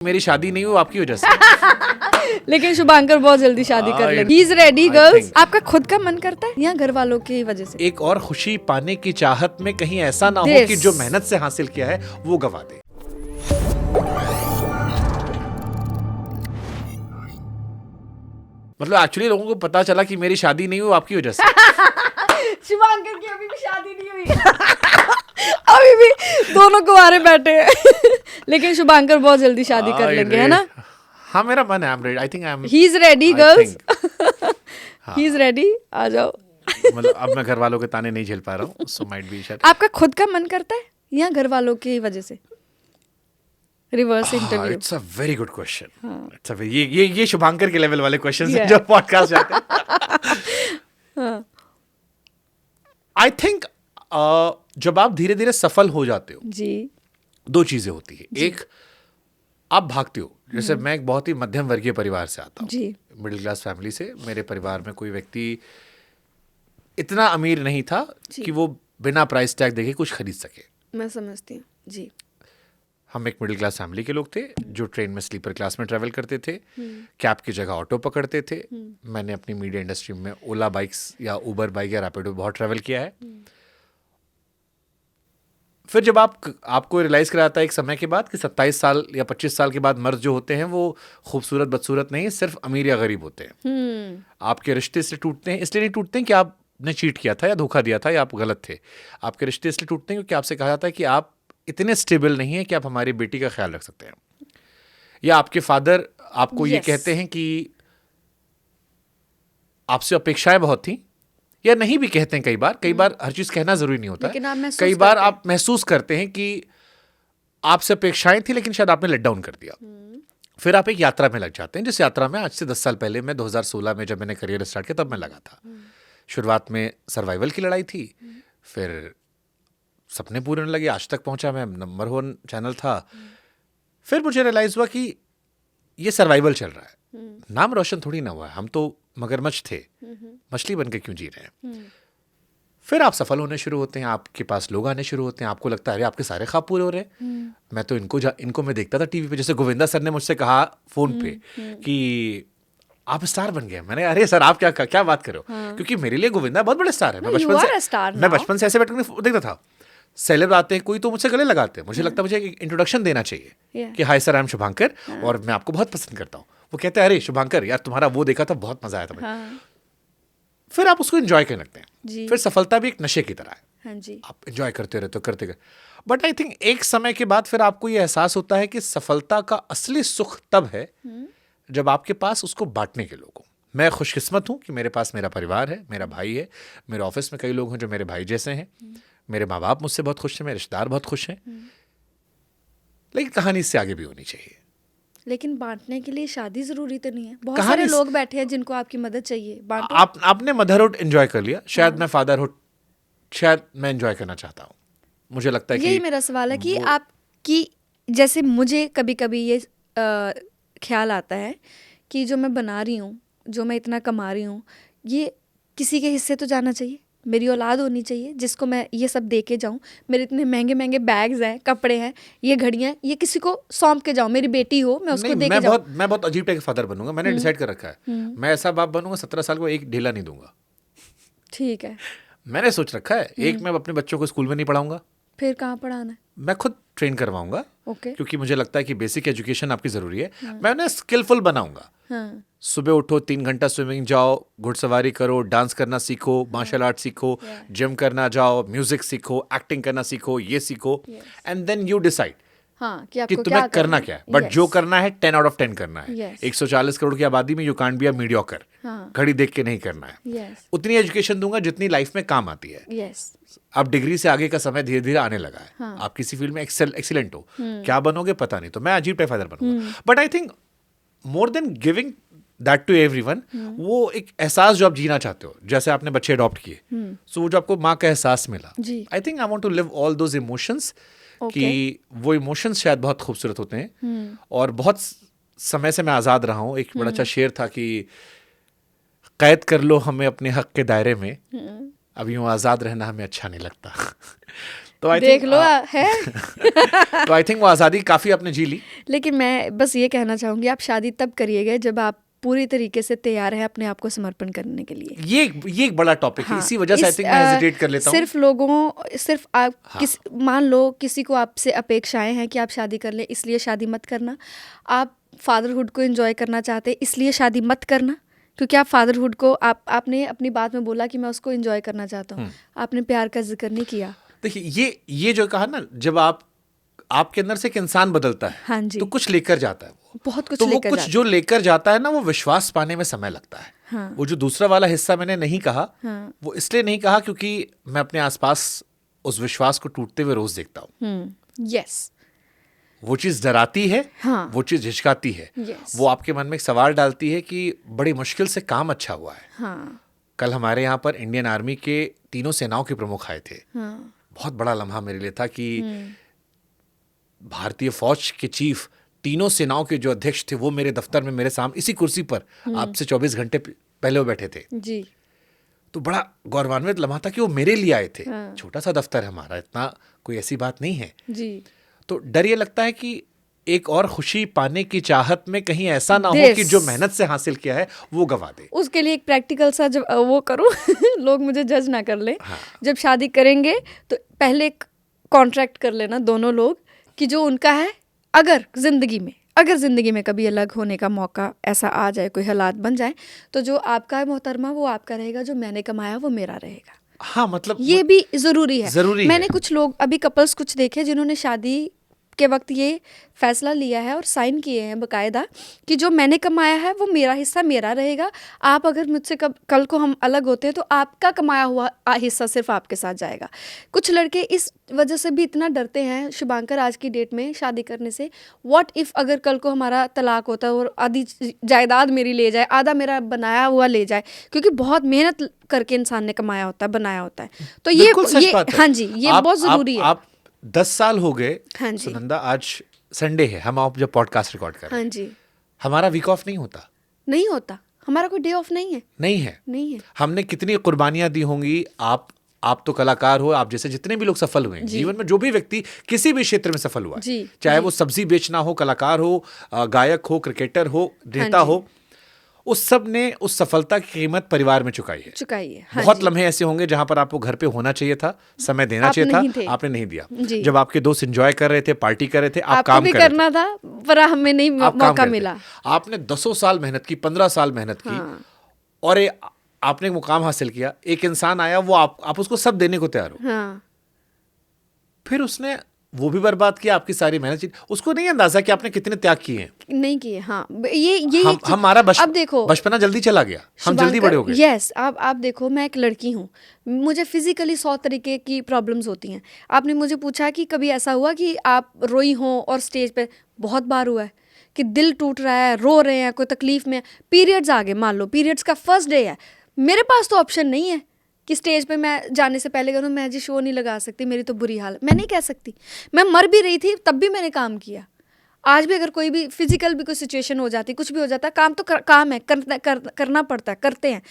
मेरी शादी नहीं हुई आपकी वजह से। लेकिन शुभांकर बहुत जल्दी शादी कर लेंगे। ही इज रेडी गर्ल्स। आपका खुद का मन करता है या घर वालों की वजह से? एक और खुशी पाने की चाहत में कहीं ऐसा ना हो This. कि जो मेहनत से हासिल किया है वो गवा दे। मतलब एक्चुअली लोगों को पता चला कि मेरी शादी नहीं हुई आपकी वजह से। शुभांकर की अभी भी शादी नहीं हुई। अभी भी दोनों कुंवारे बैठे हैं। लेकिन शुभांकर बहुत जल्दी शादी कर लेंगे, है ना? हाँ, मेरा मन है। I think I am he is ready girls. He is ready. आ जाओ। मतलब अब मैं घर वालों के ताने नहीं झेल पा रहा हूँ, सो माइट बी शायद। आपका खुद का मन करता है या घर वालों की वजह से? Reverse interview. It's a very good question. It's a ये शुभांकर के लेवल वाले क्वेश्चंस हैं Yeah. जो पॉडकास्ट जाते हैं। आई थिंक जब आप धीरे धीरे सफल हो जाते हो, जी। दो चीजें होती है। एक, आप भागते हो। जैसे मैं एक बहुत ही मध्यम वर्गीय परिवार से आता हूँ, जी। मिडिल क्लास फैमिली से। मेरे परिवार में कोई व्यक्ति इतना अमीर नहीं था कि वो बिना प्राइस टैग देके कुछ खरीद सके। मैं समझती हूँ। जी। हम एक मिडिल क्लास फैमिली के लोग थे जो ट्रेन में स्लीपर क्लास में ट्रैवल करते थे, कैब की जगह ऑटो पकड़ते थे। मैंने अपनी मीडिया इंडस्ट्री में ओला बाइक्स या उबर बाइक या रैपिडो बहुत ट्रैवल किया है। फिर जब आपको रियलाइज कराता है एक समय के बाद कि 27 साल या 25 साल के बाद मर्द जो होते हैं वो खूबसूरत बदसूरत नहीं, सिर्फ अमीर या गरीब होते हैं। आपके रिश्ते इसलिए टूटते हैं, इसलिए नहीं टूटते हैं कि आपने चीट किया था या धोखा दिया था या आप गलत थे। आपके रिश्ते इसलिए टूटते हैं क्योंकि आपसे कहा जाता है कि आप इतने स्टेबल नहीं है कि आप हमारी बेटी का ख्याल रख सकते हैं, या आपके फादर आपको ये Yes. कहते हैं कि आपसे अपेक्षाएं बहुत थी, या नहीं भी कहते हैं। कई बार हर चीज कहना जरूरी नहीं होता लेकिन आप है। महसूस कई बार करते हैं। आप महसूस करते हैं कि आपसे अपेक्षाएं थी लेकिन शायद आपने लेट डाउन कर दिया। फिर आप एक यात्रा में लग जाते हैं, जिस यात्रा में आज से 10 साल पहले, मैं 2016 में जब मैंने करियर स्टार्ट किया तब मैं लगा था। शुरुआत में सर्वाइवल की लड़ाई थी, फिर सपने पूरे होने लगे, आज तक पहुंचा, मैं नंबर 1 चैनल था। फिर मुझे रियलाइज हुआ कि ये सर्वाइवल चल रहा है, नाम रोशन थोड़ी ना हुआ है। हम तो मगरमच्छ थे, मछली बन के क्यों जी रहे हैं। फिर आप सफल होने शुरू होते हैं, आपके पास लोग आने शुरू होते हैं, आपको लगता है अरे आपके सारे ख्वाब पूरे हो रहे हैं। मैं तो इनको मैं देखता था टीवी पे। जैसे गोविंदा सर ने मुझसे कहा फोन पे कि आप स्टार बन गए। मैंने अरे सर आप क्या बात कर रहे हो? क्योंकि मेरे लिए गोविंदा बहुत बड़े स्टार है। मैं you are a star now. बचपन से ऐसे बैठ कर देखता था। सेलेब आते हैं कोई तो मुझसे गले लगाते हैं, मुझे लगता है मुझे एक इंट्रोडक्शन देना चाहिए Yeah. कि hi sir I am Shubhankar और मैं आपको बहुत पसंद करता हूँ। वो कहते हैं अरे शुभांकर यार तुम्हारा वो देखा था, बहुत मजा आया था भाई। फिर आप उसको एंजॉय करने लगते जी। हैं। फिर सफलता भी एक नशे की तरह है, हाँ जी। आप एंजॉय करते रहते हो, करते बट आई थिंक एक समय के बाद फिर आपको ये एहसास होता है कि सफलता का असली सुख तब है जब आपके पास उसको बांटने के लोग हों। मैं खुशकिस्मत हूं कि मेरे पास मेरा परिवार है, मेरा भाई है, मेरे ऑफिस में कई लोग हैं जो मेरे भाई जैसे हैं, मेरे माँ बाप मुझसे बहुत खुश हैं, मेरे रिश्तेदार बहुत खुश हैं। लेकिन कहानी इससे आगे भी होनी चाहिए। लेकिन बांटने के लिए शादी जरूरी तो नहीं है। बहुत कहानी सारे से- लोग बैठे हैं जिनको आपकी मदद चाहिए। बांटो। आपने मदरहुड एंजॉय कर लिया, शायद मैं फादरहुड शायद मैं एंजॉय करना चाहता हूँ। मुझे लगता है यही कि मेरा सवाल है कि आपकी, जैसे मुझे कभी कभी ये ख्याल आता है कि जो मैं बना रही हूँ, जो मैं इतना कमा रही हूँ, ये किसी के हिस्से तो जाना चाहिए। मेरी औलाद होनी चाहिए जिसको मैं ये सब दे के जाऊँ। मेरे इतने महंगे महंगे बैग्स हैं, कपड़े हैं, ये घड़ियाँ, ये किसी को सौंप के जाऊँ। मेरी बेटी हो, मैं उसको दे के जाऊँ। मैं बहुत अजीब टाइप का फादर बनूंगा। मैंने डिसाइड कर रखा है, मैं ऐसा बाप बनूंगा 17 साल को एक ढीला नहीं दूंगा। ठीक है। मैंने सोच रखा है, एक मैं अपने बच्चों को स्कूल में नहीं पढ़ाऊंगा, फिर कहाँ पढ़ाना है? मैं खुद ट्रेन करवाऊंगा। ओके। क्योंकि मुझे लगता है कि बेसिक एजुकेशन आपकी जरूरी है। मैं उन्हें स्किलफुल बनाऊंगा। हाँ। सुबह उठो, 3 घंटा स्विमिंग जाओ, घुड़सवारी करो, डांस करना सीखो, मार्शल आर्ट सीखो, जिम करना जाओ, म्यूजिक सीखो, एक्टिंग करना सीखो, ये सीखो, एंड देन यू डिसाइड हाँ, कि कि आपको तुम्हें क्या करना क्या है। But Yes. जो करना है 10 आउट ऑफ 10 करना है। Yes. 140 करोड़ की आबादी में you can't be a mediocre. हाँ। घड़ी देख के नहीं करना है। यस। उतनी एजुकेशन दूंगा जितनी लाइफ में काम आती है। यस। अब डिग्री से आगे का समय धीरे धीरे आने लगा है। आप किसी फील्ड में एक्सीलेंट हो, क्या बनोगे पता नहीं, तो मैं अजीब टाइप फादर बनूंगा। But I think more than giving that to everyone, वो एक एहसास जो आप जीना चाहते हो, जैसे आपने बच्चे अडॉप्ट किए, सो वो जो आपको माँ का एहसास मिला, जी। I think I want to live all those emotions. कि वो इमोशंस शायद बहुत खूबसूरत होते हैं। और बहुत समय से मैं आज़ाद रहा हूँ। एक बड़ा अच्छा शेर था कि कैद कर लो हमें अपने हक के दायरे में, अब यूं आज़ाद रहना हमें अच्छा नहीं लगता। तो आई देख लो है। तो आई थिंक वो आज़ादी काफ़ी आपने जी ली। लेकिन मैं बस ये कहना चाहूँगी, आप शादी तब करिएगा जब आप पूरी तरीके से तैयार है अपने आप को समर्पण करने के लिए। ये एक बड़ा टॉपिक है, हाँ, इसी वजह से आई थिंक मैं हेजिटेट कर लेता हूँ। सिर्फ आप मान लो किसी को आपसे अपेक्षाएं हैं कि आप शादी कर लें, इसलिए शादी मत करना। आप फादरहुड को एंजॉय करना चाहते, इसलिए शादी मत करना, क्योंकि आप फादरहुड को आपने अपनी बात में बोला कि मैं उसको एंजॉय करना चाहता हूँ, आपने प्यार का जिक्र नहीं किया। देखिए ये जो कहा ना, जब आपके अंदर से एक इंसान बदलता है, हाँ जी, तो कुछ लेकर जाता है वो बहुत कुछ तो वो लेकर कुछ जाता जो लेकर जाता है ना, वो विश्वास पाने में समय लगता है। हाँ, वो जो दूसरा वाला हिस्सा मैंने नहीं कहा, हाँ, वो इसलिए नहीं कहा क्योंकि मैं अपने आसपास उस विश्वास को टूटते हुए रोज देखता हूँ। यस, वो चीज डराती है, हाँ, वो चीज झिझकाती है, यस, वो आपके मन में एक सवाल डालती है कि बड़ी मुश्किल से काम अच्छा हुआ है। हाँ, कल हमारे यहाँ पर इंडियन आर्मी के तीनों सेनाओं के प्रमुख आए थे। हाँ, बहुत बड़ा लम्हा मेरे लिए था कि भारतीय फौज के चीफ, तीनों सेनाओं के जो अध्यक्ष थे, वो मेरे दफ्तर में मेरे सामने इसी कुर्सी पर आपसे 24 घंटे पहले वो बैठे थे। जी, तो बड़ा गौरवान्वित लम्हा था कि वो मेरे लिए आए थे। हाँ, छोटा सा दफ्तर है हमारा, इतना कोई ऐसी बात नहीं है। जी, तो डर ये लगता है कि एक और खुशी पाने की चाहत में कहीं ऐसा ना हो कि जो मेहनत से हासिल किया है वो गवा दे। उसके लिए एक प्रैक्टिकल सा जब वो करूं लोग मुझे जज ना कर ले। हाँ। जब शादी करेंगे तो पहले एक कॉन्ट्रैक्ट कर लेना दोनों लोग कि जो उनका है, अगर जिंदगी में कभी अलग होने का मौका ऐसा आ जाए, कोई हालात बन जाए, तो जो आपका है मोहतरमा वो आपका रहेगा, जो मैंने कमाया वो मेरा रहेगा। हाँ, मतलब ये भी जरूरी है। मैंने है। कुछ लोग अभी कपल्स कुछ देखे जिन्होंने शादी के वक्त ये फैसला लिया है और साइन किए हैं बकायदा कि जो मैंने कमाया है वो मेरा हिस्सा मेरा रहेगा। आप अगर मुझसे कल को हम अलग होते हैं तो आपका कमाया हुआ हिस्सा सिर्फ आपके साथ जाएगा। कुछ लड़के इस वजह से भी इतना डरते हैं शुभांकर आज की डेट में शादी करने से, व्हाट इफ़ अगर कल को हमारा तलाक होता है और आधी जायदाद मेरी ले जाए, आधा मेरा बनाया हुआ ले जाए, क्योंकि बहुत मेहनत करके इंसान ने कमाया होता है, बनाया होता है। तो ये हाँ जी, ये बहुत ज़रूरी है। 10 साल हो गए। हाँ जी, सुनंदा, आज संडे है, हम आप जब पॉडकास्ट रिकॉर्ड कर रहे हैं, हाँ जी, हमारा वीक ऑफ नहीं होता, हमारा कोई डे ऑफ नहीं है। हमने कितनी कुर्बानियां दी होंगी। आप तो कलाकार हो, आप जैसे जितने भी लोग सफल हुए हैं जीवन में, जो भी व्यक्ति किसी भी क्षेत्र में सफल हुआ है, चाहे वो सब्जी बेचना हो, कलाकार हो, गायक हो, क्रिकेटर हो, नेता हो, उस सब ने उस सफलता की कीमत परिवार में चुकाई है। हाँ बहुत जी। लम्हे ऐसे होंगे जहां पर आपको घर पे होना चाहिए था, समय देना चाहिए था, आपने नहीं दिया। जब आपके दोस्त एंजॉय कर रहे थे, पार्टी कर रहे थे, आप काम कर रहे थे, करना था पर हमें नहीं मौका मिला। आपने 10 साल मेहनत की, 15 साल मेहनत की, और आपने एक मुकाम हासिल किया। एक इंसान आया, वो आप उसको सब देने को तैयार हो, फिर उसने वो भी बर्बाद किया आपकी सारी मेहनत। उसको नहीं अंदाजा कि आपने कितने त्याग किए हैं, नहीं किए। हाँ, ये हमारा अब देखो बचपना जल्दी चला गया, हम जल्दी बड़े हो गए। यस, आप देखो, मैं एक लड़की हूँ, मुझे फिजिकली 100 तरीके की प्रॉब्लम्स होती हैं। आपने मुझे पूछा कि कभी ऐसा हुआ कि आप रोई हो, और स्टेज पे बहुत बार हुआ है कि दिल टूट रहा है, रो रहे हैं, कोई तकलीफ में, पीरियड्स आ गए, मान लो पीरियड्स का फर्स्ट डे है, मेरे पास तो ऑप्शन नहीं है कि स्टेज पे मैं जाने से पहले करूँ मैं जी शो नहीं लगा सकती, मेरी तो बुरी हालत, मैं नहीं कह सकती। मैं मर भी रही थी तब भी मैंने काम किया। आज भी अगर कोई भी फिजिकल भी कोई सिचुएशन हो जाती, कुछ भी हो जाता, काम तो काम है, करना पड़ता है, करते हैं।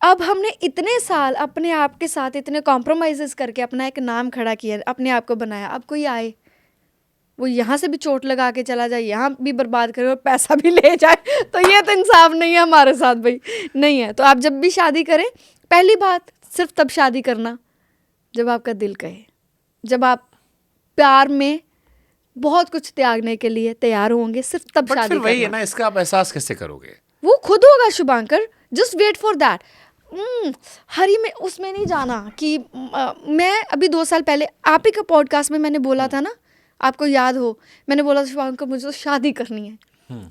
अब हमने इतने साल अपने आप के साथ इतने कॉम्प्रोमाइज़ करके अपना एक नाम खड़ा किया, अपने आप को बनाया। अब कोई आए, वो यहाँ से भी चोट लगा के चला जाए, यहाँ भी बर्बाद करे और पैसा भी ले जाए, तो ये तो इंसाफ नहीं है हमारे साथ भाई, नहीं है। तो आप जब भी शादी करें, पहली बात, सिर्फ तब शादी करना जब आपका दिल कहे, जब आप प्यार में बहुत कुछ त्यागने के लिए तैयार होंगे, सिर्फ तब शादी फिर वही करना। है ना, इसका आप एहसास कैसे करोगे? वो खुद होगा Shubhankar, just wait for that. Hurry में उसमें नहीं जाना कि मैं अभी 2 साल पहले आप ही का पॉडकास्ट में मैंने बोला था ना, आपको याद हो, मैंने बोला था शुभांकर मुझे तो शादी करनी है,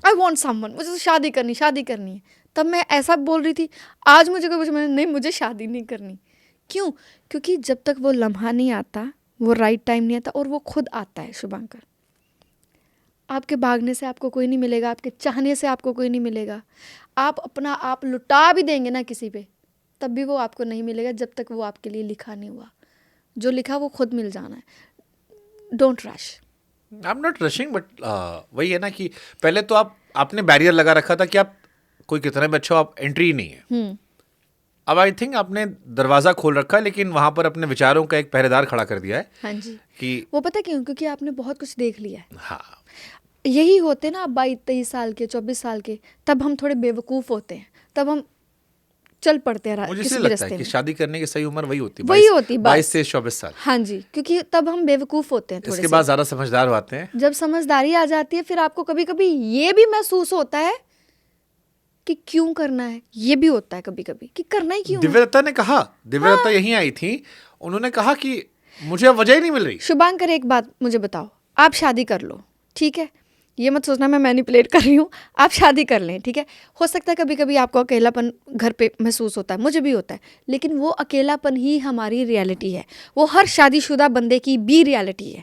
आई वॉन्ट समवन, मुझे तो शादी करनी है। तब मैं ऐसा बोल रही थी। आज मुझे कोई पूछे, मैंने नहीं, मुझे शादी नहीं करनी। क्यों? क्योंकि जब तक वो लम्हा नहीं आता, वो राइट टाइम नहीं आता, और वो खुद आता है शुभांकर। आपके भागने से आपको कोई नहीं मिलेगा, आपके चाहने से आपको कोई नहीं मिलेगा। आप अपना आप लुटा भी देंगे ना किसी पे, तब भी वो आपको नहीं मिलेगा जब तक वो आपके लिए लिखा नहीं हुआ। जो लिखा वो खुद मिल जाना है। Don't rush. I am not rushing, but वही है ना कि पहले तो आपने बैरियर लगा रखा था कि आप कोई कितना भी अच्छा हो, आप एंट्री ही नहीं है। अब आई थिंक आपने दरवाजा खोल रखा है, लेकिन वहां पर अपने विचारों का एक पहरेदार खड़ा कर दिया है हाँ जी, कि वो पता क्यों? क्योंकि आपने बहुत कुछ देख लिया है। हाँ, यही होते ना, आप 22-23 साल के, 24 साल के, तब हम थोड़े बेवकूफ़ होते हैं, तब हम चल पड़ते हैं मुझे किसी इसलिए भी लगता है रास्ते कि में। शादी करने की सही उम्र वही होती है, वही होती, 22 बस। से 24 साल। हाँ जी, क्योंकि तब हम बेवकूफ़ होते हैं थोड़े इसके से। बाद ज्यादा समझदार हो आते हैं। जब समझदारी आ जाती है, फिर आपको कभी-कभी ये भी महसूस होता है कि क्यों करना है? ये भी होता है कभी-कभी कि करना ही क्यों है? दिव्यदत्ता ने कहा, दिव्यदत्ता यहीं आई थी, उन्होंने कहा कि मुझे अब वजह ही नहीं मिल रही। शुभांकर, एक बात मुझे बताओ, आप शादी कर लो, ठीक है? ये मत सोचना मैं मैनिपुलेट कर रही हूँ, आप शादी कर लें, ठीक है? हो सकता है कभी-कभी आपको अकेलापन घर पे महसूस होता है, मुझे भी होता है, लेकिन वो अकेलापन ही हमारी रियलिटी है, वो हर शादीशुदा बंदे की भी रियलिटी है।